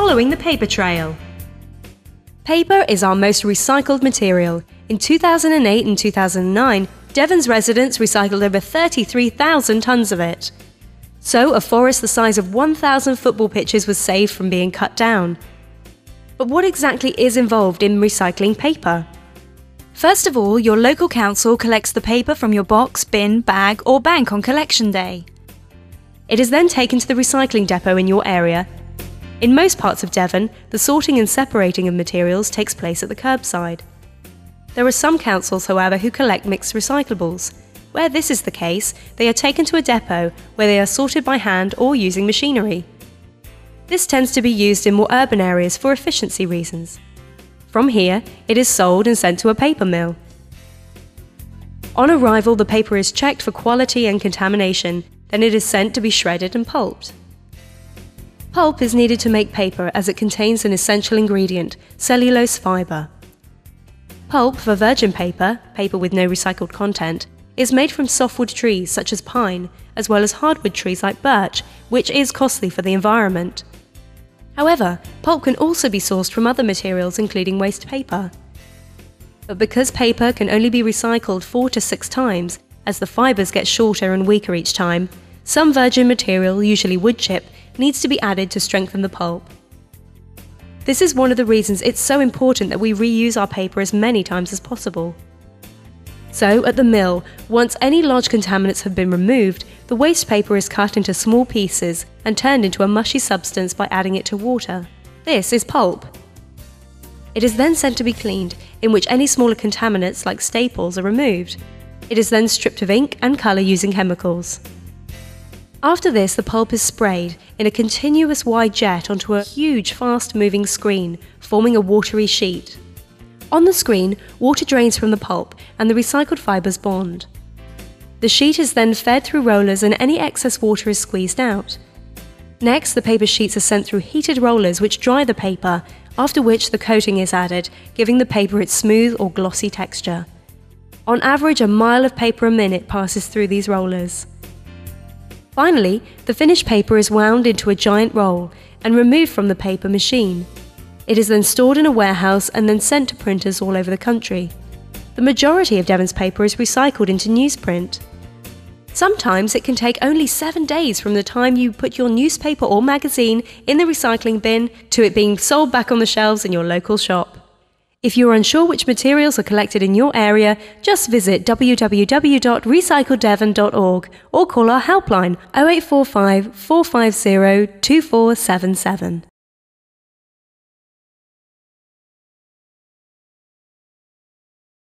following the paper trail. Paper is our most recycled material. In 2008 and 2009, Devon's residents recycled over 33,000 tonnes of it. So, a forest the size of 1,000 football pitches was saved from being cut down. But what exactly is involved in recycling paper? First of all, your local council collects the paper from your box, bin, bag or bank on collection day. It is then taken to the recycling depot in your area. In most parts of Devon, the sorting and separating of materials takes place at the curbside. There are some councils, however, who collect mixed recyclables. Where this is the case, they are taken to a depot where they are sorted by hand or using machinery. This tends to be used in more urban areas for efficiency reasons. From here, it is sold and sent to a paper mill. On arrival, the paper is checked for quality and contamination, then it is sent to be shredded and pulped. Pulp is needed to make paper as it contains an essential ingredient, cellulose fibre. Pulp for virgin paper, paper with no recycled content, is made from softwood trees such as pine, as well as hardwood trees like birch, which is costly for the environment. However, pulp can also be sourced from other materials including waste paper. But because paper can only be recycled 4 to 6 times, as the fibres get shorter and weaker each time, some virgin material, usually wood chip, needs to be added to strengthen the pulp. This is one of the reasons it's so important that we reuse our paper as many times as possible. So, at the mill, once any large contaminants have been removed, the waste paper is cut into small pieces and turned into a mushy substance by adding it to water. This is pulp. It is then sent to be cleaned, in which any smaller contaminants like staples are removed. It is then stripped of ink and colour using chemicals. After this, the pulp is sprayed in a continuous wide jet onto a huge fast-moving screen, forming a watery sheet. On the screen, water drains from the pulp and the recycled fibres bond. The sheet is then fed through rollers and any excess water is squeezed out. Next, the paper sheets are sent through heated rollers which dry the paper, after which the coating is added, giving the paper its smooth or glossy texture. On average, a mile of paper a minute passes through these rollers. Finally, the finished paper is wound into a giant roll and removed from the paper machine. It is then stored in a warehouse and then sent to printers all over the country. The majority of Devon's paper is recycled into newsprint. Sometimes it can take only 7 days from the time you put your newspaper or magazine in the recycling bin to it being sold back on the shelves in your local shop. If you are unsure which materials are collected in your area, just visit www.RecycleDevon.org or call our helpline 0845 450 2477.